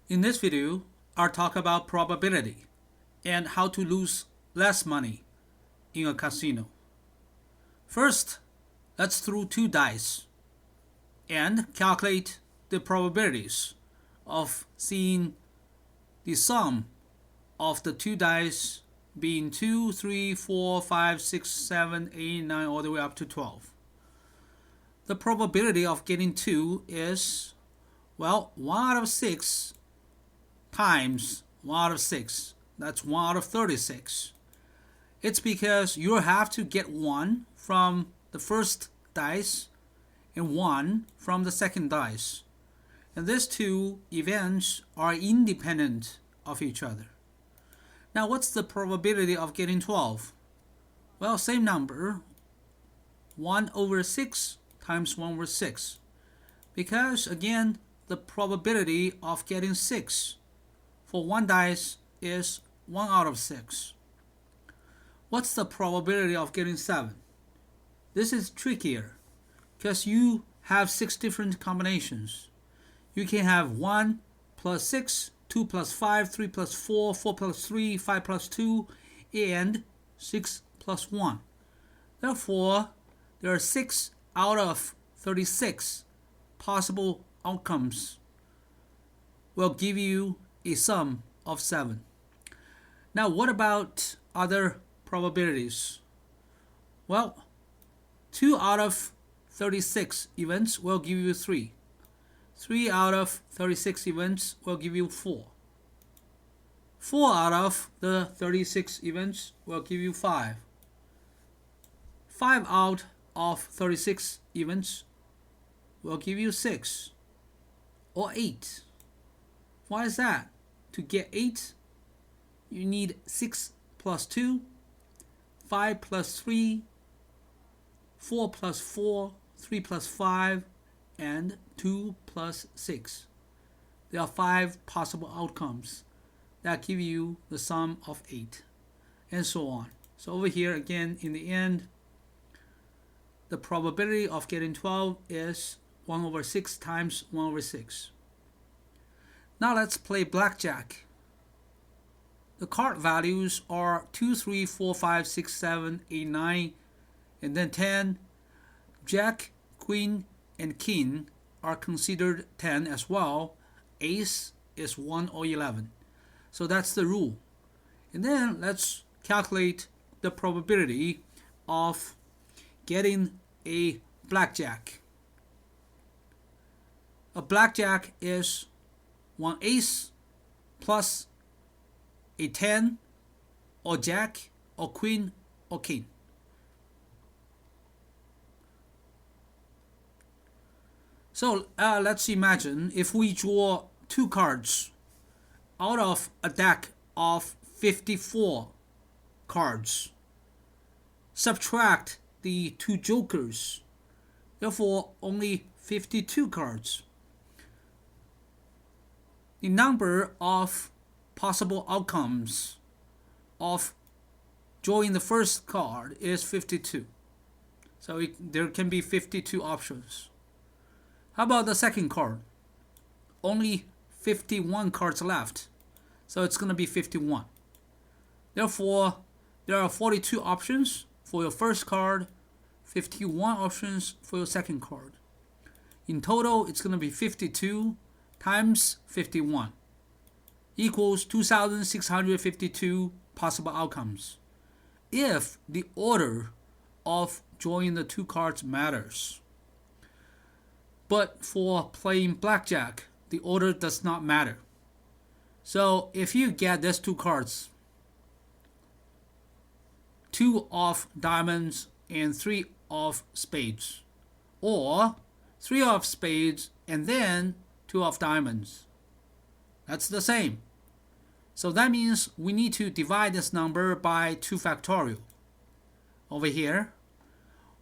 In this video, I'll talk about probability and how to lose less money in a casino. First, let's throw two dice and calculate the probabilities of seeing the sum of the two dice being 2, 3, 4, 5, 6, 7, 8, 9, all the way up to 12. The probability of getting 2 is, well, 1 out of 6 times 1 out of 6. That's 1 out of 36. It's because you have to get 1 from the first dice and 1 from the second dice. And these two events are independent of each other. Now, what's the probability of getting 12? Well, same number, 1 over 6 times 1 over 6. Because, again, the probability of getting 6 for one dice is 1 out of 6. What's the probability of getting 7? This is trickier because you have 6 different combinations. You can have 1 plus 6, 2 plus 5, 3 plus 4, 4 plus 3, 5 plus 2, and 6 plus 1. Therefore, there are 6 out of 36 possible outcomes will give you a sum of 7. Now, what about other probabilities? Well, 2 out of 36 events will give you 3. 3 out of 36 events will give you 4. 4 out of the 36 events will give you 5. 5 out of 36 events will give you 6 or 8. Why is that? To get 8, you need 6 plus 2, 5 plus 3, 4 plus 4, 3 plus 5, and 2 plus 6. There are 5 possible outcomes that give you the sum of 8, and so on. So over here, again, in the end, the probability of getting 12 is 1 over 6 times 1 over 6. Now let's play Blackjack. The card values are 2, 3, 4, 5, 6, 7, 8, 9, and then 10. Jack, Queen, and King are considered 10 as well. Ace is 1 or 11. So that's the rule. And then let's calculate the probability of getting a blackjack. A blackjack is 1 ace plus a 10 or jack or queen or king. So let's imagine if we draw 2 cards out of a deck of 54 cards. Subtract the 2 jokers, therefore only 52 cards. The number of possible outcomes of drawing the first card is 52. So there can be 52 options. How about the second card? Only 51 cards left, so it's going to be 51. Therefore, there are 42 options for your first card, 51 options for your second card. In total, it's going to be 52 times 51 equals 2,652 possible outcomes if the order of drawing the 2 cards matters. But for playing blackjack, the order does not matter. So if you get these 2 cards, 2 of diamonds and 3 of spades, or 3 of spades and then 2 of diamonds, that's the same. So that means we need to divide this number by 2 factorial. Over here,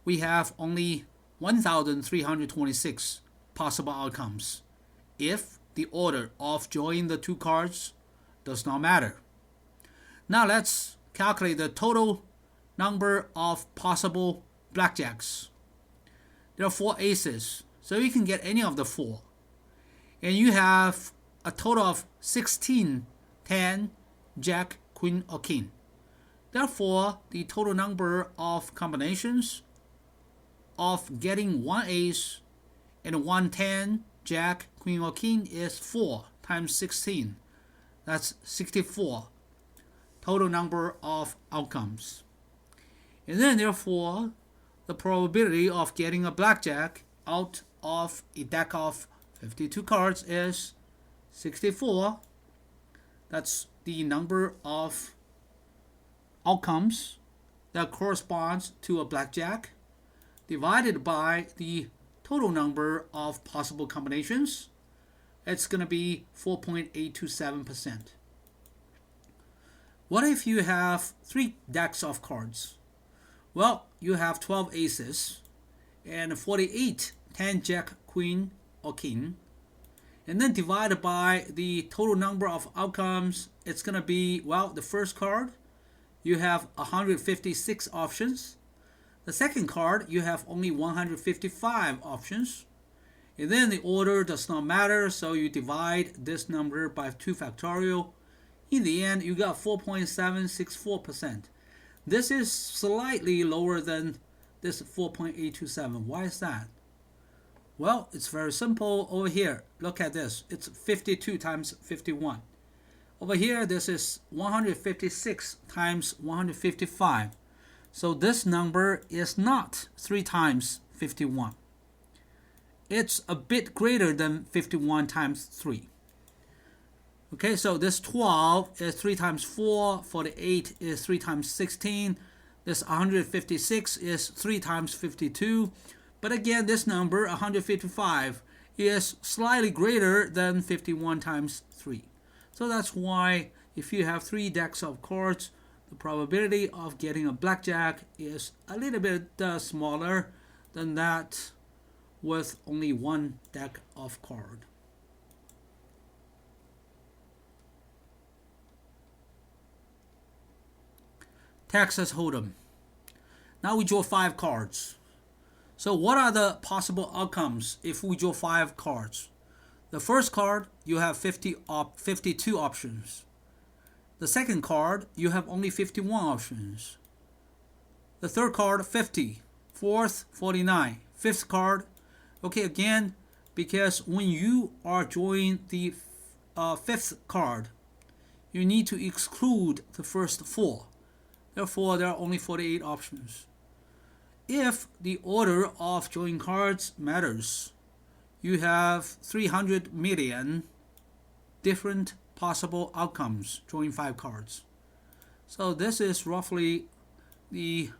we have only 1,326 possible outcomes if the order of drawing the 2 cards does not matter. Now let's calculate the total number of possible blackjacks. There are 4 aces, so you can get any of the 4. And you have a total of 16, 10, Jack, Queen, or King. Therefore, the total number of combinations of getting one ace and one 10, Jack, Queen, or King is 4 times 16. That's 64. Total number of outcomes. And then, therefore, the probability of getting a blackjack out of a deck of 52 cards is 64. That's the number of outcomes that corresponds to a blackjack divided by the total number of possible combinations. It's going to be 4.827%. What if you have 3 decks of cards? Well, you have 12 aces and 48 10 Jack, Queen, or King. And then divided by the total number of outcomes, it's going to be, well, the first card, you have 156 options. The second card, you have only 155 options. And then the order does not matter, so you divide this number by 2 factorial. In the end, you got 4.764%. This is slightly lower than this 4.827. Why is that? Well, it's very simple. Over here, look at this. It's 52 times 51. Over here, this is 156 times 155. So this number is not 3 times 51. It's a bit greater than 51 times 3. Okay, so this 12 is 3 times 4. 48 is 3 times 16. This 156 is 3 times 52. But again, this number, 155, is slightly greater than 51 times 3. So that's why if you have 3 decks of cards, the probability of getting a blackjack is a little bit smaller than that with only 1 deck of cards. Texas Hold'em. Now we draw 5 cards. So what are the possible outcomes if we draw 5 cards? The first card, you have 52 options. The second card, you have only 51 options. The third card, 50. Fourth, 49. Fifth card, okay, again, because when you are drawing the fifth card, you need to exclude the first 4. Therefore, there are only 48 options. If the order of drawing cards matters, you have 300 million different possible outcomes drawing 5 cards. So this is roughly the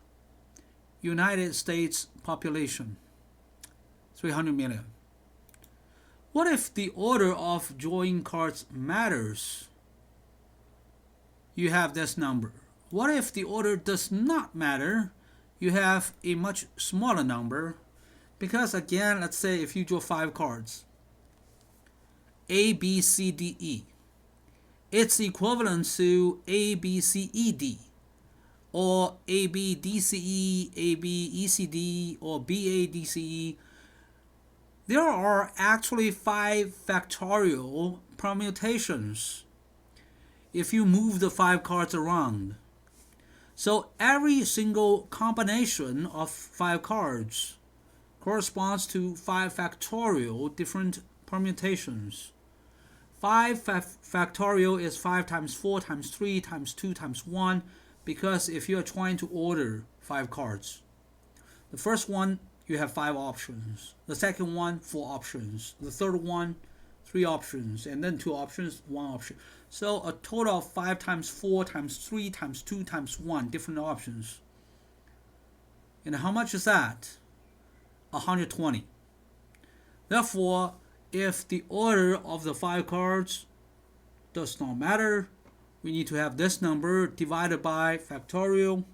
United States population, 300 million. What if the order of drawing cards matters? You have this number. What if the order does not matter? You have a much smaller number, because again, let's say if you draw 5 cards, A, B, C, D, E, it's equivalent to A, B, C, E, D, or A, B, D, C, E, A, B, E, C, D, or B, A, D, C, E. There are actually 5 factorial permutations if you move the 5 cards around. So every single combination of 5 cards corresponds to 5 factorial different permutations. 5 factorial is 5 times 4 times 3 times 2 times 1, because if you are trying to order 5 cards, the first one, you have 5 options. The second one, 4 options. The third one, 3 options. And then 2 options, 1 option. So a total of 5 times 4 times 3 times 2 times 1 different options. And how much is that? 120. Therefore, if the order of the 5 cards does not matter, we need to have this number divided by factorial,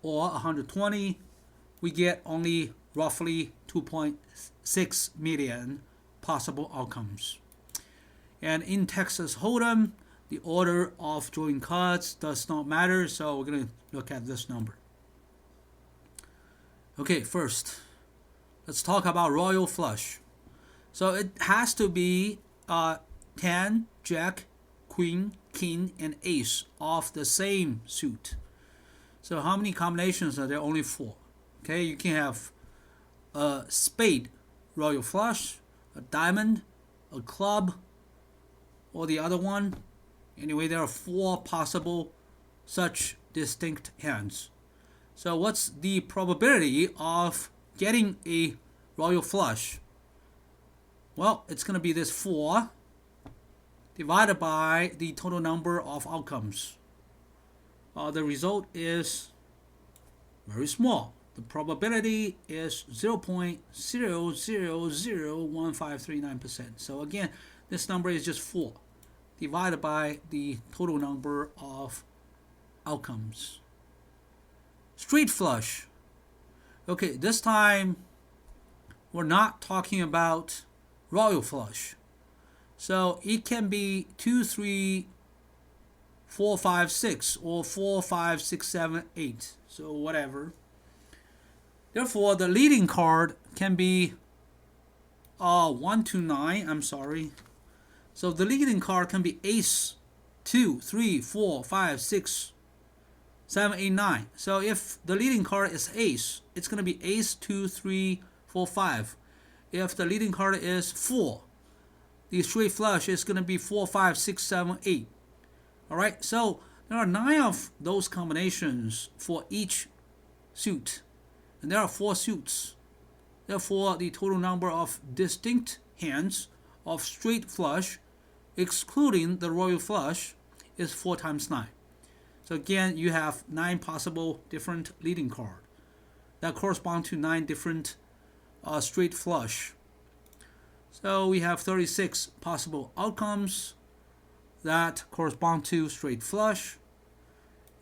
or 120. We get only roughly 2.6 million possible outcomes. And in Texas Hold'em, the order of drawing cards does not matter, so we're going to look at this number. Okay, first, let's talk about royal flush. So it has to be 10, Jack, Queen, King, and Ace of the same suit. So how many combinations are there? Only 4. Okay, you can have a spade, royal flush, a diamond, a club, or the other one. Anyway, there are 4 possible such distinct hands. So what's the probability of getting a royal flush? Well, it's going to be this 4 divided by the total number of outcomes. The result is very small. The probability is 0.0001539%. So again, this number is just 4 divided by the total number of outcomes. Straight flush. Okay, this time we're not talking about royal flush. So it can be 2, 3, 4, 5, 6, or 4, 5, 6, 7, 8. So whatever. Therefore, the leading card can be 1 to 9. I'm sorry. So the leading card can be Ace, 2, 3, 4, 5, 6, 7, 8, 9. So if the leading card is Ace, it's going to be Ace, 2, 3, 4, 5. If the leading card is 4, the straight flush is going to be 4, 5, 6, 7, 8. Alright, so there are 9 of those combinations for each suit. And there are 4 suits. Therefore, the total number of distinct hands of straight flush, excluding the royal flush, is 4 times 9. So again, you have 9 possible different leading cards. That correspond to 9 different straight flush. So we have 36 possible outcomes that correspond to straight flush.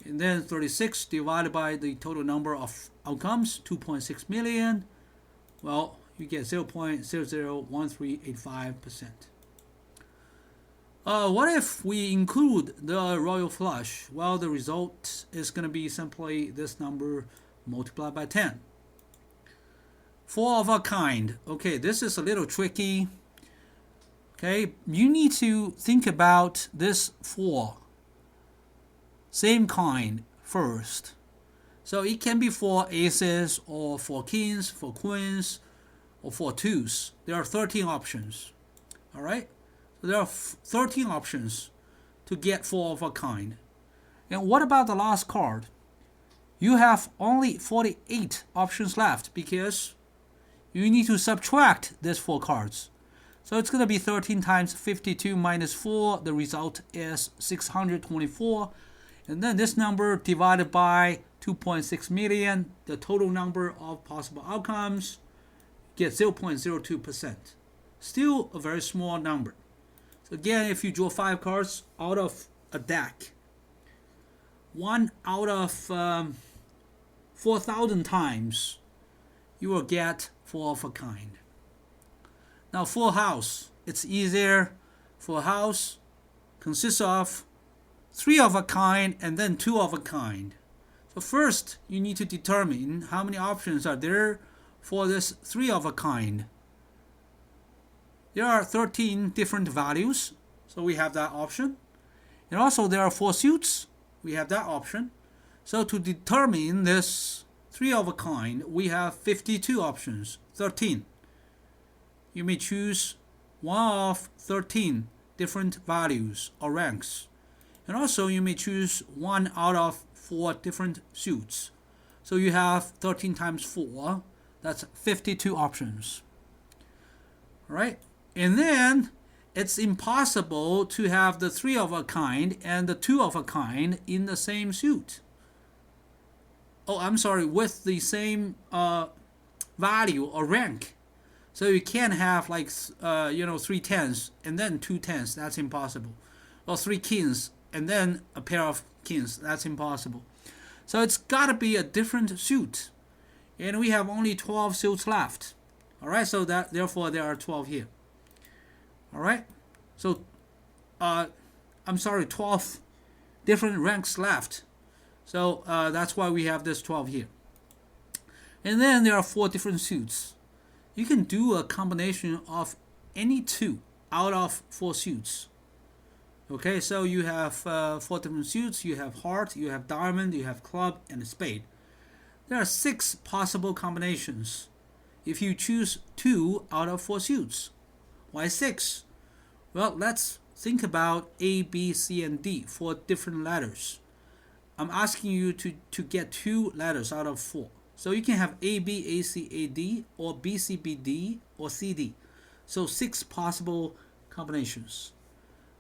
And then 36 divided by the total number of outcomes, 2.6 million. Well, you get 0.001385%. What if we include the royal flush? Well, the result is going to be simply this number multiplied by 10. 4 of a kind. Okay, this is a little tricky. Okay, you need to think about this 4. Same kind first. So it can be 4 aces or 4 kings, 4 queens, or 4 twos. There are 13 options. Alright? So there are 13 options to get 4 of a kind. And what about the last card? You have only 48 options left because you need to subtract these 4 cards. So it's going to be 13 times 52 minus 4. The result is 624. And then this number divided by 2.6 million, the total number of possible outcomes, get 0.02%. Still a very small number. So again, if you draw 5 cards out of a deck, 1 out of 4,000 times, you will get 4 of a kind. Now, full house, it's easier. Full house consists of 3 of a kind and then 2 of a kind. So first, you need to determine how many options are there for this 3 of a kind. There are 13 different values, so we have that option. And also there are 4 suits, we have that option. So to determine this 3 of a kind, we have 52 options, 13. You may choose one of 13 different values or ranks. And also you may choose 1 out of 4 different suits. So you have 13 times 4, that's 52 options. Alright? And then it's impossible to have the 3 of a kind and the 2 of a kind in the same suit. With the same value or rank. So you can't have like 3 tens and then 2 tens. That's impossible. Or 3 kings and then a pair of kings. That's impossible. So it's got to be a different suit. And we have only 12 suits left. All right. So therefore there are 12 here. All right. So 12 different ranks left. So that's why we have this 12 here. And then there are 4 different suits. You can do a combination of any 2 out of 4 suits. Okay, so you have 4 different suits. You have heart, you have diamond, you have club, and a spade. There are 6 possible combinations if you choose 2 out of 4 suits. Why 6? Well, let's think about A, B, C, and D, 4 different letters. I'm asking you to get 2 letters out of 4. So you can have A, B, A, C, A, D, or B, C, B, D, or C, D. So 6 possible combinations.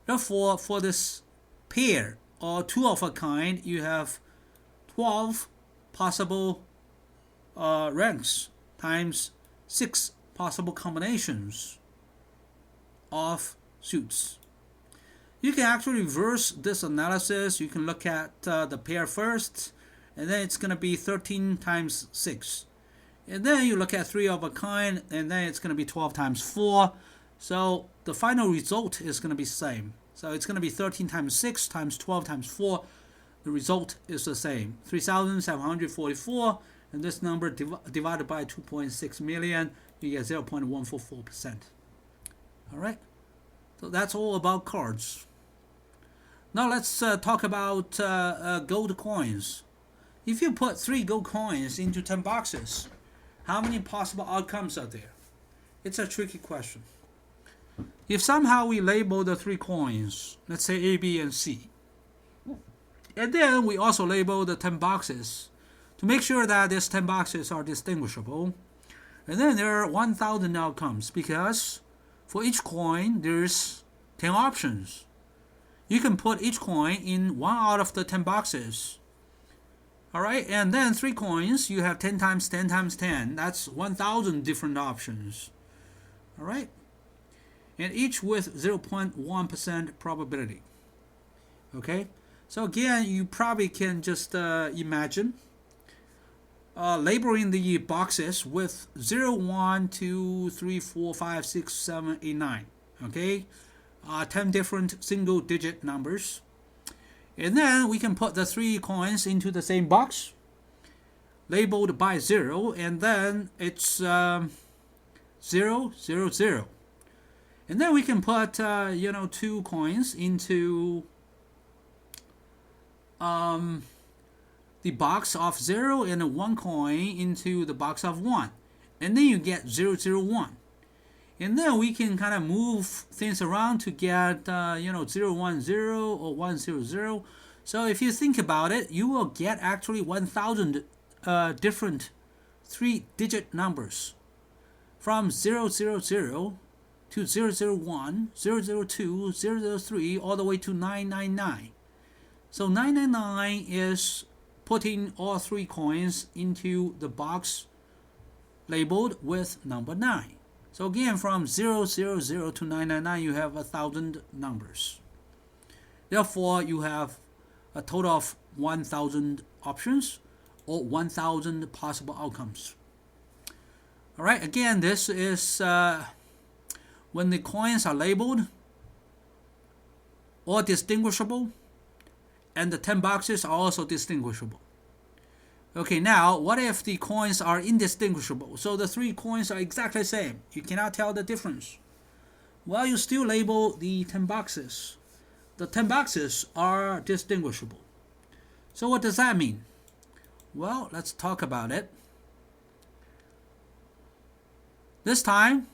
Therefore, for this pair or 2 of a kind, you have 12 possible ranks times 6 possible combinations of suits. You can actually reverse this analysis. You can look at the pair first, and then it's going to be 13 times 6. And then you look at 3 of a kind, and then it's going to be 12 times 4. So the final result is going to be the same. So it's going to be 13 times 6 times 12 times 4. The result is the same, 3,744. And this number divided by 2.6 million, you get 0.144%. All right. So that's all about cards. Now let's talk about gold coins. If you put 3 gold coins into 10 boxes, how many possible outcomes are there? It's a tricky question. If somehow we label the 3 coins, let's say A, B, and C, and then we also label the 10 boxes to make sure that these 10 boxes are distinguishable, and then there are 1,000 outcomes because for each coin there's 10 options. You can put each coin in 1 out of the 10 boxes. Alright, and then 3 coins, you have 10 times 10 times 10. That's 1,000 different options. Alright, and each with 0.1% probability. Okay, so again, you probably can just imagine labeling the boxes with 0, 1, 2, 3, 4, 5, 6, 7, 8, 9. Okay, 10 different single digit numbers. And then we can put the 3 coins into the same box, labeled by 0, and then it's 0, 0, 0. And then we can put 2 coins into the box of 0 and 1 coin into the box of 1. And then you get 0, 0, 1. And then we can kind of move things around to get 0, 1, 0 or 1, 0, 0. So if you think about it, you will get actually 1,000 different 3-digit numbers from 0, 0, 0 to 0, 0, 1, 0, 0, 2, 0, 0, 3, all the way to 999. So 999 is putting all 3 coins into the box labeled with number 9. So again, from 0, 0, 0 to 999, you have 1,000 numbers. Therefore, you have a total of 1,000 options or 1,000 possible outcomes. All right, again, this is when the coins are labeled or distinguishable, and the 10 boxes are also distinguishable. Okay, now what if the coins are indistinguishable? So the 3 coins are exactly the same. You cannot tell the difference. Well, you still label the 10 boxes. The 10 boxes are distinguishable. So what does that mean? Well, let's talk about it. This time,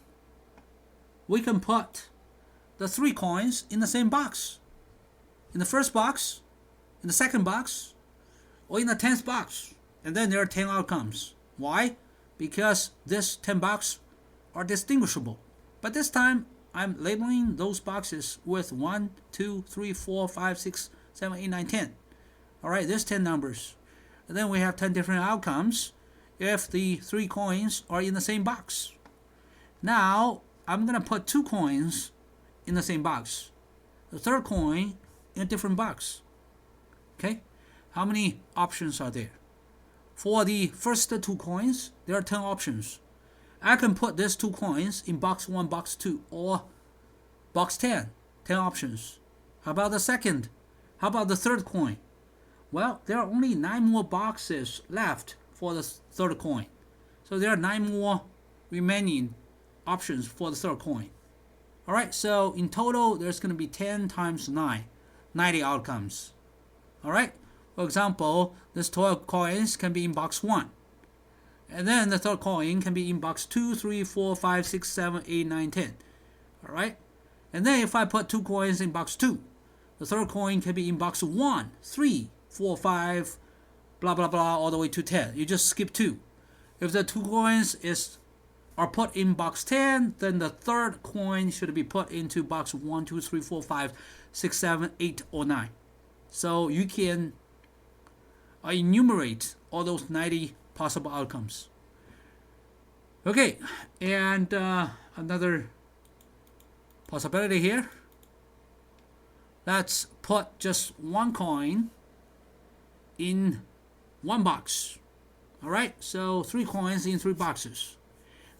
we can put the 3 coins in the same box. In the first box, in the second box, or in the 10th box. And then there are 10 outcomes. Why? Because this 10 boxes are distinguishable. But this time, I'm labeling those boxes with 1, 2, 3, 4, 5, 6, 7, 8, 9, 10. Alright, there's 10 numbers. And then we have 10 different outcomes if the 3 coins are in the same box. Now, I'm going to put 2 coins in the same box. The third coin in a different box. Okay? How many options are there? For the first 2 coins, there are 10 options. I can put these 2 coins in box 1, box 2, or box 10. 10 options. How about the second? How about the third coin? Well, there are only 9 more boxes left for the third coin. So there are 9 more remaining options for the third coin. All right, so in total, there's going to be 10 times 9, 90 outcomes. All right, for example, this 12 coins can be in box 1. And then the third coin can be in box 2, 3, 4, 5, 6, 7, 8, 9, 10. All right, and then if I put 2 coins in box 2, the third coin can be in box 1, 3, 4, 5, blah, blah, blah, all the way to 10. You just skip 2. If the 2 coins are put in box 10, then the third coin should be put into box 1, 2, 3, 4, 5, 6, 7, 8, or 9. So you can enumerate all those 90 possible outcomes. Okay, and another possibility here. Let's put just 1 coin in 1 box. All right, so 3 coins in 3 boxes.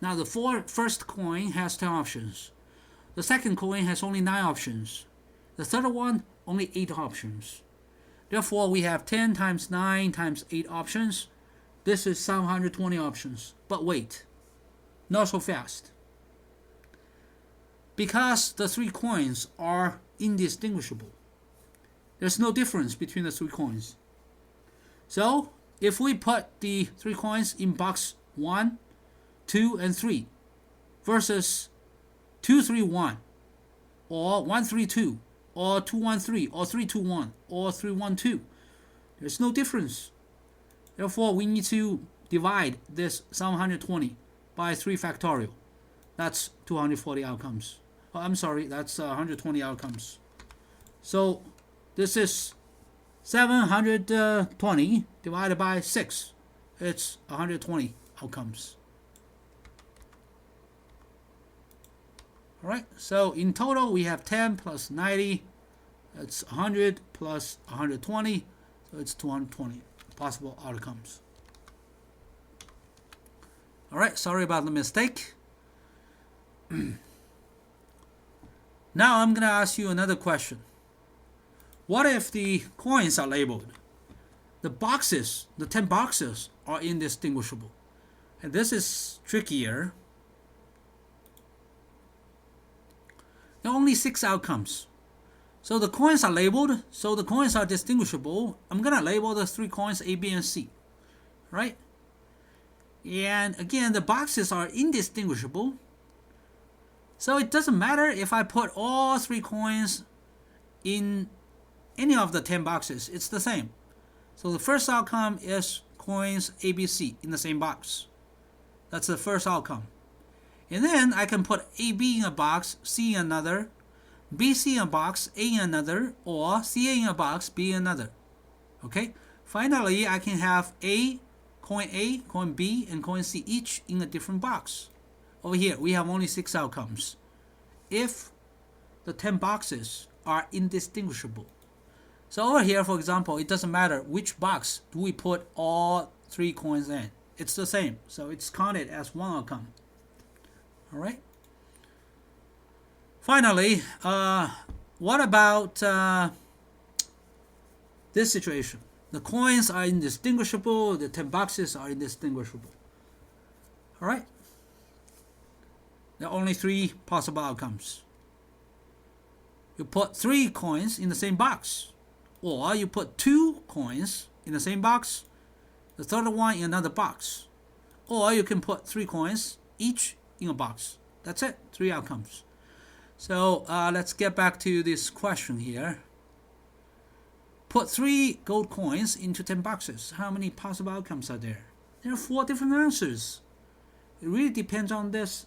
Now the first coin has 10 options. The second coin has only 9 options. The third one, only 8 options. Therefore, we have 10 times 9 times 8 options. This is 720 options. But wait, not so fast. Because the 3 coins are indistinguishable. There's no difference between the 3 coins. So, if we put the 3 coins in box 1, 2, and 3 versus 2, 3, 1, or 1, 3, 2, or 2, 1, 3, or 3, 2, 1, or 3, 1, 2, there's no difference. Therefore, we need to divide this 720 by 3 factorial. That's 240 outcomes. Oh, I'm sorry, that's 120 outcomes. So this is 720 divided by 6. It's 120 outcomes. All right, so in total we have 10 plus 90. That's 100 plus 120. So it's 220 possible outcomes. All right, sorry about the mistake. Now I'm going to ask you another question. What if the coins are labeled? The boxes, the 10 boxes, are indistinguishable. And this is trickier. There are only 6 outcomes. So the coins are labeled, so the coins are distinguishable. I'm going to label the 3 coins A, B, and C. Right? And again, the boxes are indistinguishable. So it doesn't matter if I put all 3 coins in any of the 10 boxes. It's the same. So the first outcome is coins A, B, C in the same box. That's the first outcome. And then I can put A, B in a box, C in another, B, C in a box, A in another, or C, A in a box, B in another. Okay? Finally, I can have coin A, coin B, and coin C each in a different box. Over here, we have only 6 outcomes. If the 10 boxes are indistinguishable. So over here, for example, it doesn't matter which box do we put all 3 coins in. It's the same. So it's counted as 1 outcome. All right. Finally, what about this situation? The coins are indistinguishable. The 10 boxes are indistinguishable. All right. There are only 3 possible outcomes. You put 3 coins in the same box. Or you put 2 coins in the same box, the third one in another box. Or you can put 3 coins each in a box. That's it, 3 outcomes. So let's get back to this question here. Put 3 gold coins into 10 boxes. How many possible outcomes are there? There are 4 different answers. It really depends on this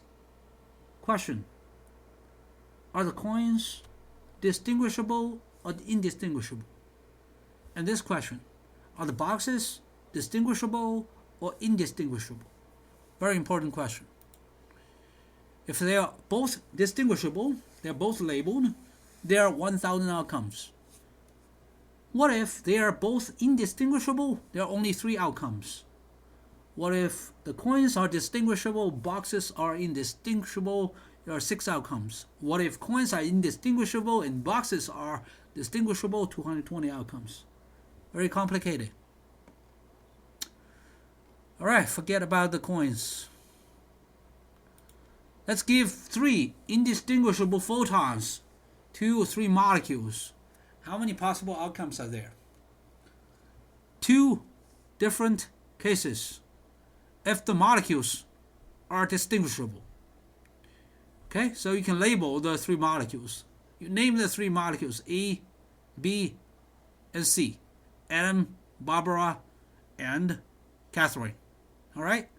question. Are the coins distinguishable or indistinguishable? And this question, are the boxes distinguishable or indistinguishable? Very important question. If they are both distinguishable, they are both labeled, there are 1,000 outcomes. What if they are both indistinguishable? There are only 3 outcomes. What if the coins are distinguishable, boxes are indistinguishable? There are 6 outcomes. What if coins are indistinguishable and boxes are distinguishable? 220 outcomes. Very complicated. All right, forget about the coins. Let's give 3 indistinguishable photons to 3 molecules. How many possible outcomes are there? 2 different cases if the molecules are distinguishable. Okay, so you can label the 3 molecules. You name the 3 molecules A, B, and C. Adam, Barbara, and Catherine. Alright?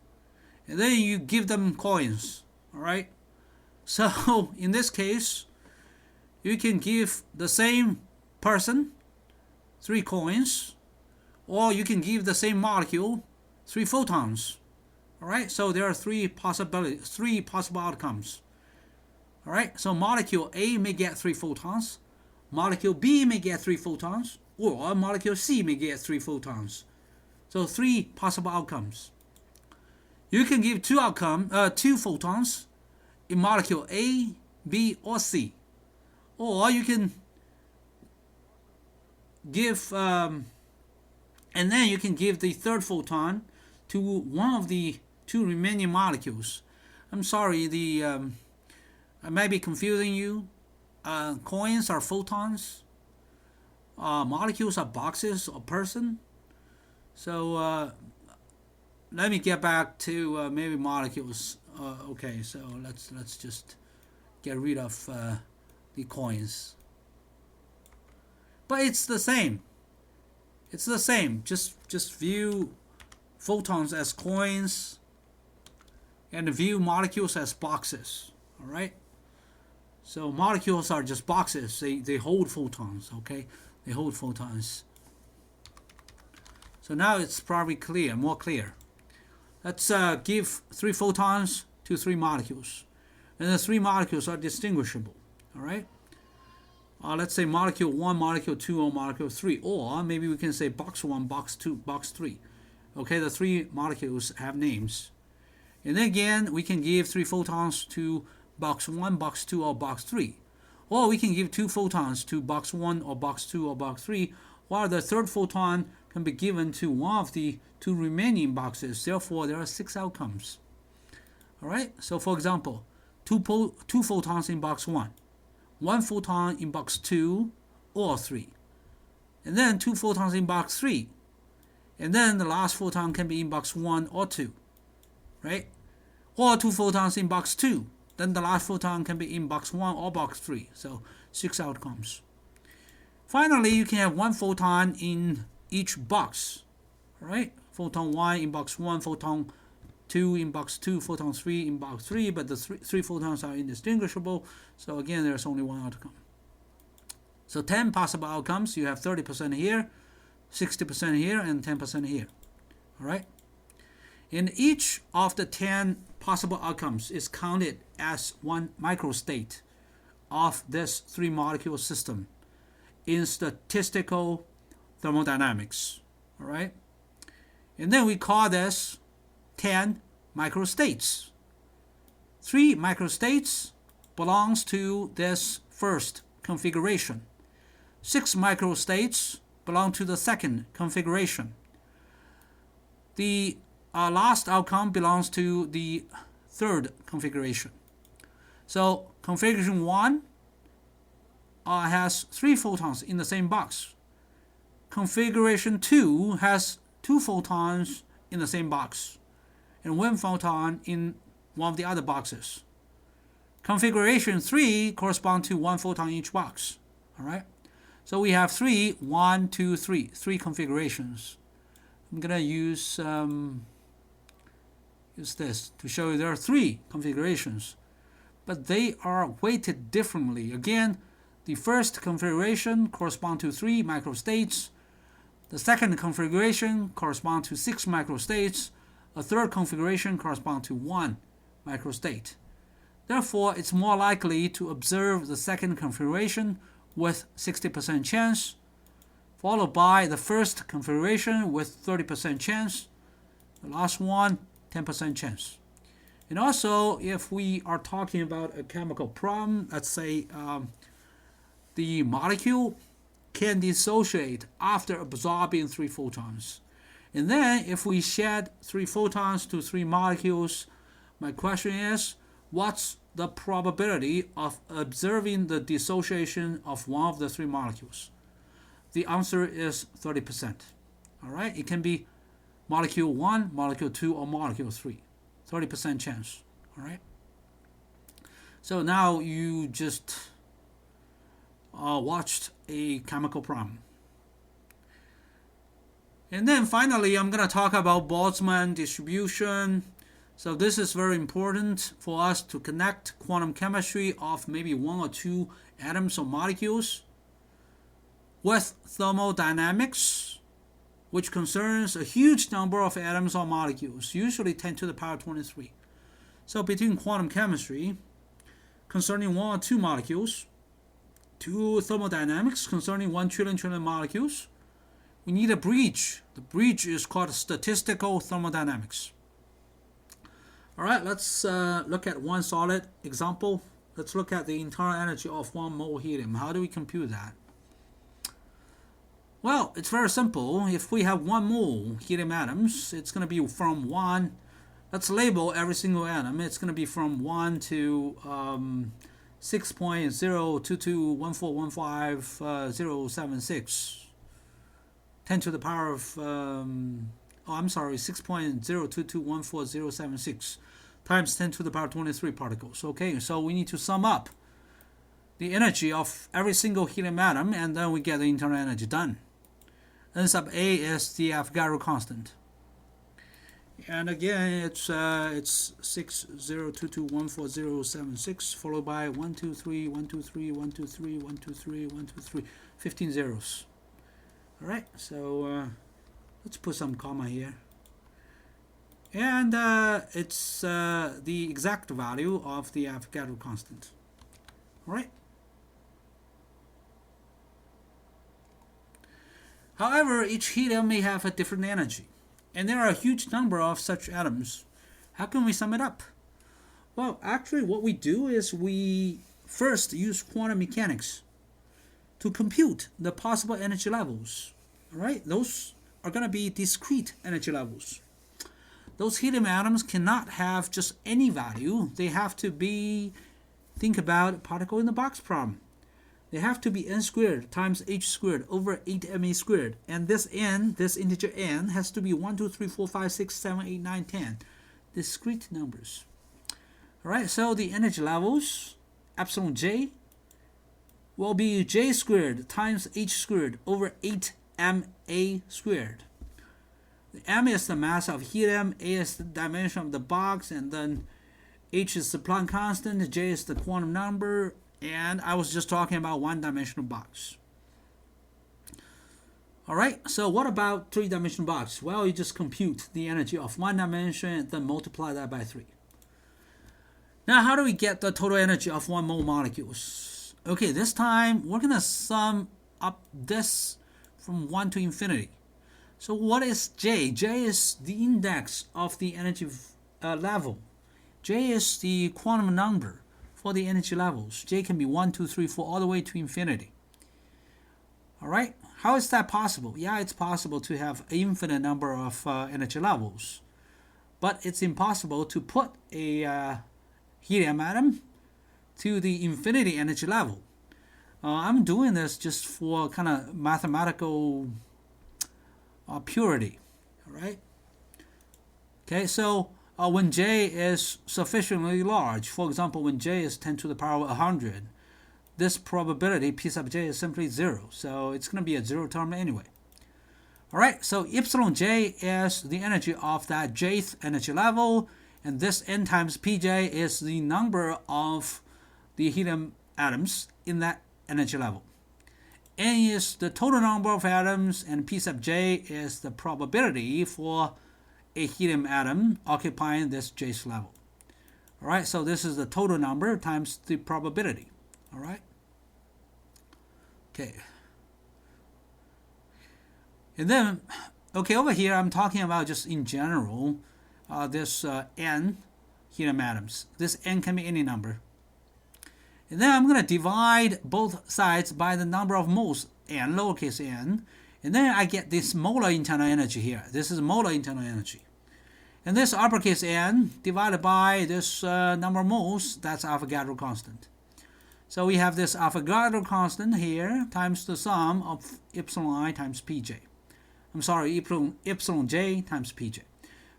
And then you give them coins. Alright? So in this case, you can give the same person 3 coins, or you can give the same molecule 3 photons. Alright? So there are 3 possibilities, 3 possible outcomes. Alright? So molecule A may get 3 photons, molecule B may get 3 photons, or molecule C may get 3 photons. So 3 possible outcomes. You can give 2 photons in molecule A, B, or C. Or you can give, and then you can give the 3rd photon to one of the 2 remaining molecules. I'm sorry, I might be confusing you. Coins are photons. Molecules are boxes or person. So let me get back to maybe molecules. Okay, so let's just get rid of the coins. But it's the same. It's the same. Just view photons as coins and view molecules as boxes. All right. So molecules are just boxes. They hold photons. Okay, they hold photons. So now it's probably clear, more clear. Let's give 3 photons to 3 molecules, and the 3 molecules are distinguishable. All right. Let's say molecule 1, molecule 2, or molecule 3, or maybe we can say box 1, box 2, box 3. Okay, the 3 molecules have names. And then again, we can give 3 photons to box 1, box 2, or box 3. Or we can give 2 photons to box 1 or box 2 or box 3, while the 3rd photon can be given to one of the 2 remaining boxes. Therefore, there are 6 outcomes. All right, so for example, 2 photons in box 1, 1 photon in box 2 or 3, and then 2 photons in box 3, and then the last photon can be in box 1 or 2, right? Or 2 photons in box 2, then the last photon can be in box 1 or box 3. So 6 outcomes. Finally, you can have 1 photon in each box. All right? Photon 1 in box 1, photon 2 in box 2, photon 3 in box 3, but the 3 photons are indistinguishable. So again, there's only 1 outcome. So 10 possible outcomes. You have 30% here, 60% here, and 10% here. All right? And each of the 10 possible outcomes is counted as 1 microstate of this 3 molecule system in statistical thermodynamics. All right? And then we call this 10 microstates. 3 microstates belongs to this first configuration. 6 microstates belong to the second configuration. The last outcome belongs to the third configuration. So configuration 1 has 3 photons in the same box. Configuration 2 has 2 photons in the same box and 1 photon in one of the other boxes. Configuration 3 corresponds to 1 photon in each box. All right. So we have 3 configurations. I'm gonna use this to show you there are 3 configurations, but they are weighted differently. Again, the first configuration corresponds to 3 microstates. The second configuration corresponds to 6 microstates. A third configuration corresponds to 1 microstate. Therefore, it's more likely to observe the second configuration with 60% chance, followed by the first configuration with 30% chance, the last one 10% chance. And also, if we are talking about a chemical problem, let's say the molecule can dissociate after absorbing 3 photons. And then if we shed 3 photons to 3 molecules, my question is, what's the probability of observing the dissociation of one of the three molecules? The answer is 30%. All right, it can be molecule 1, molecule 2, or molecule 3. 30% chance. All right. So now you just watched a chemical problem. And then finally, I'm going to talk about Boltzmann distribution. So this is very important for us to connect quantum chemistry of maybe one or two atoms or molecules with thermodynamics, which concerns a huge number of atoms or molecules, usually 10 to the power 23. So between quantum chemistry, concerning one or two molecules, to thermodynamics, concerning 1 trillion molecules, we need a bridge. The bridge is called statistical thermodynamics. All right, let's look at one solid example. Let's look at the internal energy of 1 mole helium. How do we compute that? Well, it's very simple. If we have 1 mole helium atoms, it's going to be from 1. Let's label every single atom. It's going to be from 1 to 6.0221415.076. 10 to the power of, 6.02214.076 times 10 to the power 23 particles. Okay, so we need to sum up the energy of every single helium atom, and then we get the internal energy done. N sub A is the Avogadro constant. And again, it's 6.02214.076 followed by 123, 123, 123, 123, 123, 15 zeros. All right, so let's put some comma here. And it's the exact value of the Avogadro constant. All right. However, each helium may have a different energy, and there are a huge number of such atoms. How can we sum it up? Well, actually, what we do is we first use quantum mechanics to compute the possible energy levels. All right, those are going to be discrete energy levels. Those helium atoms cannot have just any value. They have to be, think about particle in the box problem. They have to be n squared times h squared over 8ma squared. And this n, this integer n, has to be 1, 2, 3, 4, 5, 6, 7, 8, 9, 10. Discrete numbers. All right, so the energy levels, epsilon j, will be j squared times h squared over 8ma squared. The m is the mass of helium, a is the dimension of the box, and then h is the Planck constant, j is the quantum number, and I was just talking about one-dimensional box. All right, so what about three-dimensional box? Well, you just compute the energy of one dimension and then multiply that by 3. Now, how do we get the total energy of 1 mole molecules? Okay, this time we're going to sum up this from 1 to infinity. So what is J? J is the index of the energy level. J is the quantum number for the energy levels. J can be 1, 2, 3, 4, all the way to infinity. All right, how is that possible? Yeah, it's possible to have an infinite number of energy levels, but it's impossible to put a helium atom to the infinity energy level. I'm doing this just for kind of mathematical purity. All right. Okay, so when J is sufficiently large, for example, when J is 10 to the power 100, this probability, P sub J, is simply 0. So it's going to be a 0 term anyway. All right, so epsilon J is the energy of that jth energy level, and this n times Pj is the number of the helium atoms in that energy level. N is the total number of atoms, and P sub J is the probability for a helium atom occupying this jth level. All right, so this is the total number times the probability. All right. Okay. And then, okay, over here I'm talking about just in general this n helium atoms. This n can be any number. And then I'm going to divide both sides by the number of moles, n, lowercase n. And then I get this molar internal energy here. This is molar internal energy. And this uppercase N divided by this number of moles, that's Avogadro constant. So we have this Avogadro constant here times the sum of epsilon I times Pj. I'm sorry, epsilon j times Pj.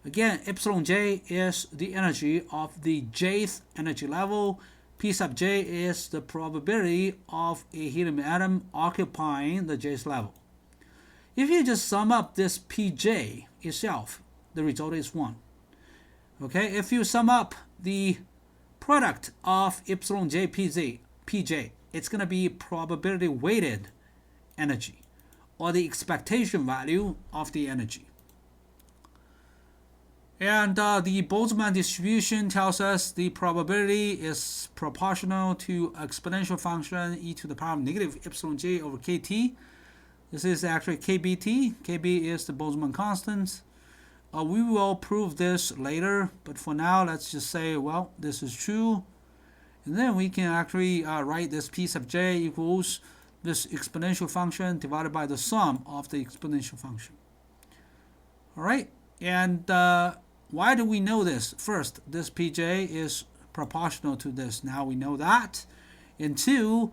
Again, epsilon j is the energy of the jth energy level. P sub j is the probability of a helium atom occupying the jth level. If you just sum up this Pj itself, the result is 1. Okay, if you sum up the product of epsilon j Pj, it's going to be probability weighted energy, or the expectation value of the energy. And the Boltzmann distribution tells us the probability is proportional to exponential function e to the power of negative epsilon j over kt. This is actually kbt. Kb is the Boltzmann constant. We will prove this later, but for now, let's just say, well, this is true. And then we can actually write this P sub j equals this exponential function divided by the sum of the exponential function. All right, and why do we know this? First, this Pj is proportional to this. Now we know that. And two,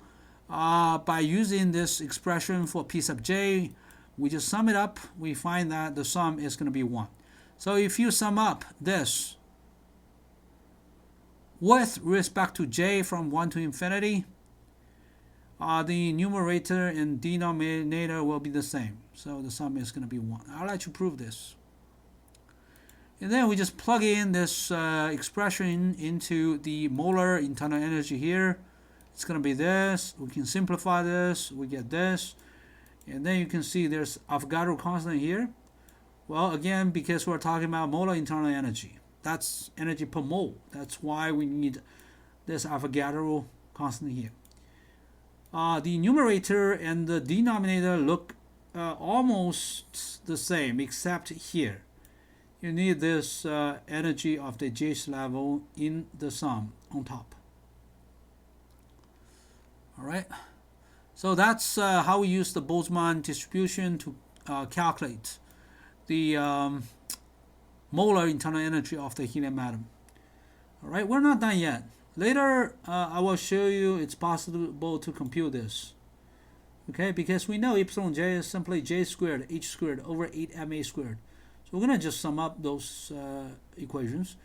by using this expression for P sub j, we just sum it up. We find that the sum is going to be 1. So if you sum up this with respect to j from 1 to infinity, the numerator and denominator will be the same. So the sum is going to be 1. I'll let you prove this. And then we just plug in this expression into the molar internal energy here. It's going to be this. We can simplify this. We get this. And then you can see there's Avogadro constant here. Well, again, because we're talking about molar internal energy. That's energy per mole. That's why we need this Avogadro constant here. The numerator and the denominator look almost the same, except here. You need this energy of the jth level in the sum on top. All right. So that's how we use the Boltzmann distribution to calculate the molar internal energy of the helium atom. All right, we're not done yet. Later, I will show you it's possible to compute this. Okay, because we know epsilon j is simply j squared h squared over 8ma squared. So we're going to just sum up those equations.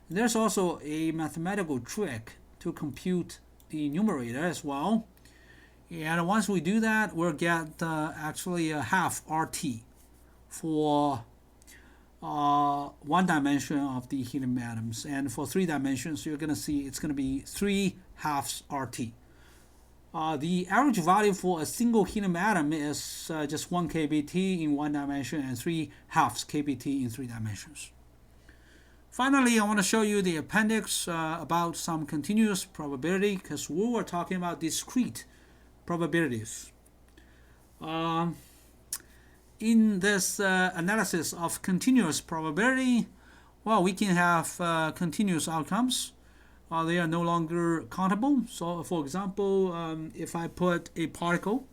And there's also a mathematical trick to compute the numerator as well. And once we do that, we'll get actually a half RT for 1 dimension of the helium atoms. And for 3 dimensions, you're going to see it's going to be 3 halves RT. The average value for a single helium atom is just 1 kBt in 1 dimension and 3 halves kBt in 3 dimensions. Finally, I want to show you the appendix about some continuous probability, because we were talking about discrete probabilities. In this analysis of continuous probability, well, we can have continuous outcomes. They are no longer countable. So, for example, if I put a particle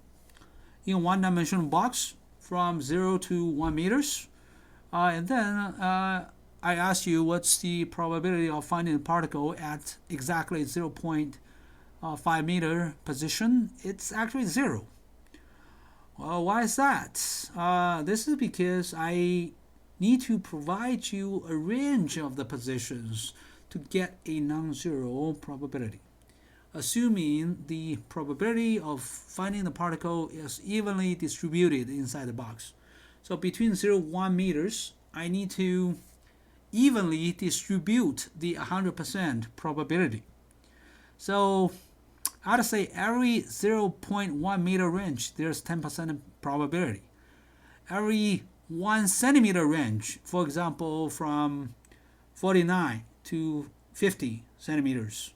in a one-dimensional box from 0 to 1 meters, and then I ask you what's the probability of finding a particle at exactly 0.5 meter position, it's actually 0. Well, why is that? This is because I need to provide you a range of the positions to get a non-zero probability, assuming the probability of finding the particle is evenly distributed inside the box. So between 0 and 1 meters, I need to evenly distribute the 100% probability. So I'd say every 0.1 meter range, there's 10% probability. Every 1 centimeter range, for example, from 49 to 50 centimeters,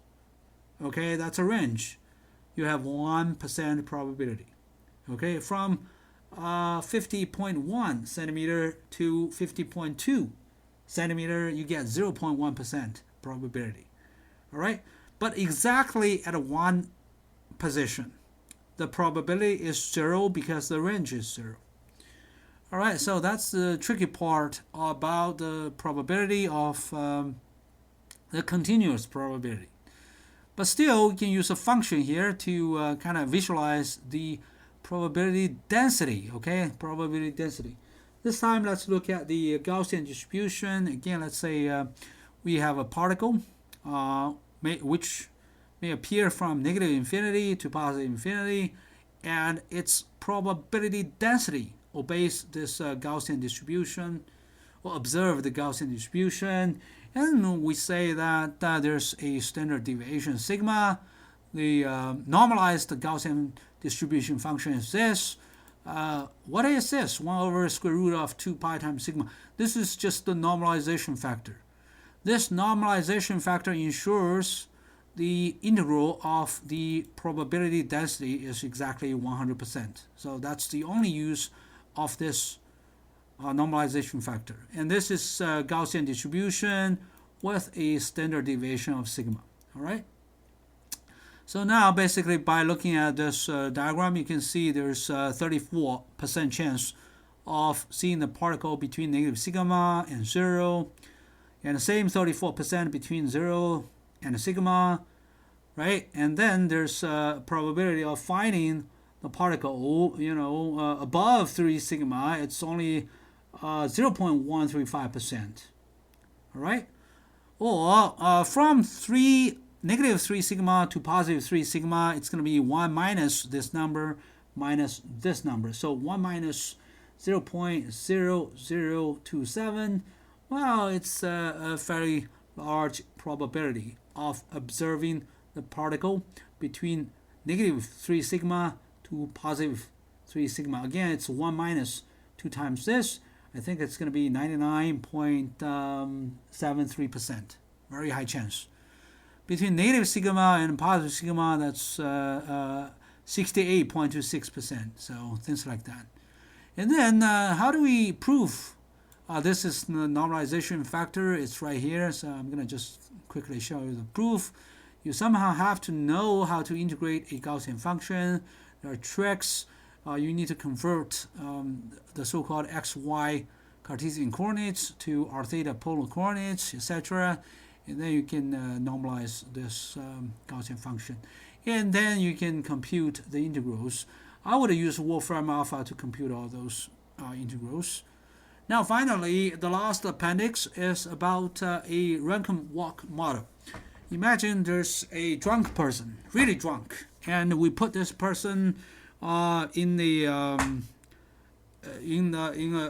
okay, that's a range. You have 1% probability. Okay, from 50.1 centimeter to 50.2 centimeter, you get 0.1% probability. All right, but exactly at 1 position, the probability is 0 because the range is 0. All right, so that's the tricky part about the probability of the continuous probability. But still, we can use a function here to kind of visualize the probability density, okay? Probability density. This time, let's look at the Gaussian distribution. Again, let's say we have a particle which may appear from negative infinity to positive infinity, and its probability density obeys this Gaussian distribution, or observe the Gaussian distribution, and we say that there's a standard deviation sigma. The normalized Gaussian distribution function is this. What is this? 1 over square root of 2 pi times sigma. This is just the normalization factor. This normalization factor ensures the integral of the probability density is exactly 100%. So that's the only use of this normalization factor. And this is Gaussian distribution with a standard deviation of sigma. All right. So now basically by looking at this diagram, you can see there's a 34% chance of seeing the particle between negative sigma and 0, and the same 34% between 0 and sigma, right? And then there's a probability of finding the particle, above 3 sigma. It's only 0.135%. All right? Or from negative 3 sigma to positive 3 sigma, it's going to be 1 minus this number minus this number. So 1 minus 0.0027, well, it's a fairly large probability of observing the particle between negative 3 sigma to positive 3 sigma. Again, it's 1 minus 2 times this. I think it's going to be 99.73%. Very high chance. Between negative sigma and positive sigma, that's 68.26%. So things like that. And then how do we prove this is the normalization factor? It's right here. So I'm going to just quickly show you the proof. You somehow have to know how to integrate a Gaussian function. There are tricks. You need to convert the so-called xy Cartesian coordinates to r theta polar coordinates, etc. And then you can normalize this Gaussian function. And then you can compute the integrals. I would use Wolfram alpha to compute all those integrals. Now finally, the last appendix is about a random walk model. Imagine there's a drunk person, really drunk, and we put this person in a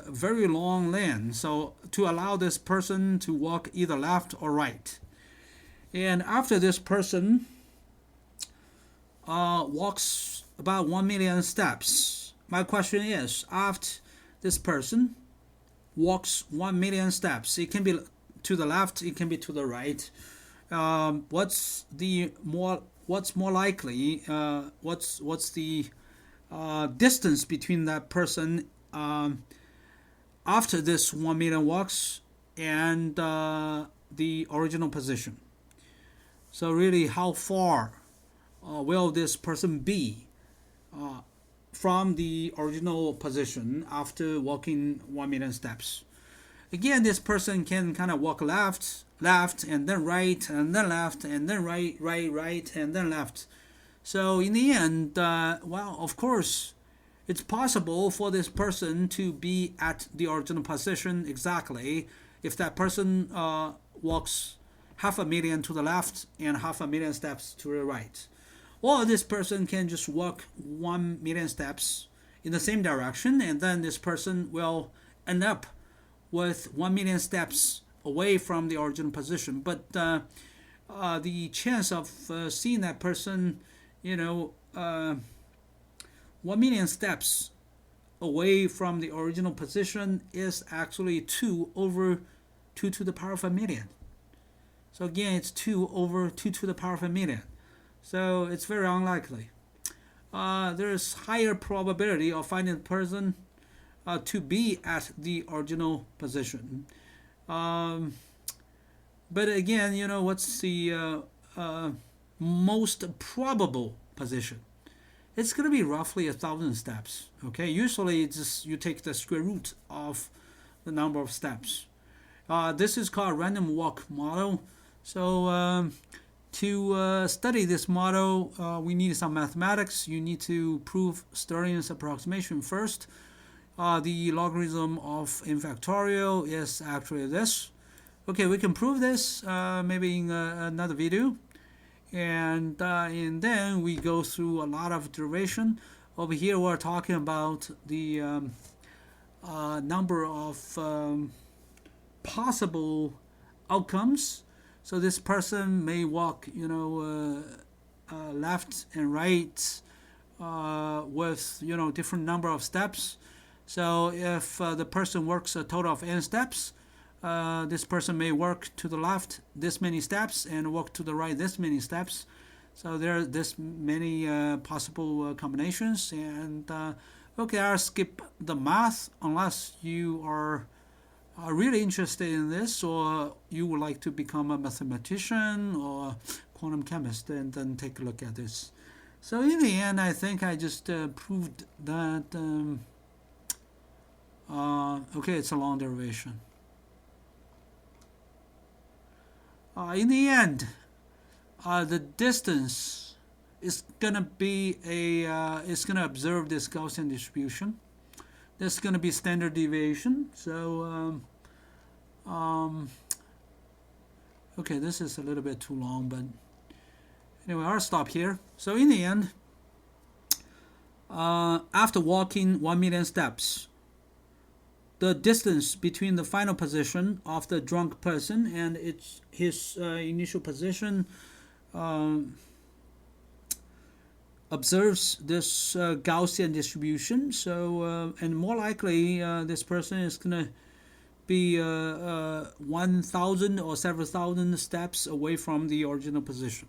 very long lane, so to allow this person to walk either left or right. And after this person walks about 1 million steps, my question is, after this person walks 1 million steps, it can be to the left, it can be to the right. What's more likely? What's the distance between that person after this 1 million walks and the original position? So really, how far will this person be from the original position after walking 1 million steps? Again, this person can kind of walk left, and then right, and then left, and then right, and then left. So in the end, well, of course, it's possible for this person to be at the original position exactly if that person walks 500,000 to the left and 500,000 steps to the right. Or this person can just walk 1 million steps in the same direction, and then this person will end up with 1 million steps away from the original position. But the chance of seeing that person, 1 million steps away from the original position is actually 2 over 2 to the power of a million. So again, it's 2 over 2 to the power of a million. So it's very unlikely. There's higher probability of finding the person to be at the original position. But again, what's the most probable position? it's going to be roughly 1,000 steps. Okay, usually it's just you take the square root of the number of steps. This is called random walk model. So to study this model, we need some mathematics. You need to prove Stirling's approximation first. The logarithm of n factorial is actually this. Okay, we can prove this maybe in another video. And then we go through a lot of derivation. Over here we're talking about the number of possible outcomes. So this person may walk, left and right with, different number of steps. So if the person works a total of n steps, this person may work to the left this many steps and walk to the right this many steps. So there are this many possible combinations. And okay, I'll skip the math unless you are really interested in this, or you would like to become a mathematician or quantum chemist, and then take a look at this. So in the end, I think I just proved that okay, it's a long derivation. In the end, the distance is gonna be it's gonna observe this Gaussian distribution. There's gonna be standard deviation. So okay, this is a little bit too long, but anyway, I'll stop here. So in the end, after walking 1,000,000 steps, the distance between the final position of the drunk person and his initial position observes this Gaussian distribution. So and more likely this person is gonna be 1,000 or several thousand steps away from the original position.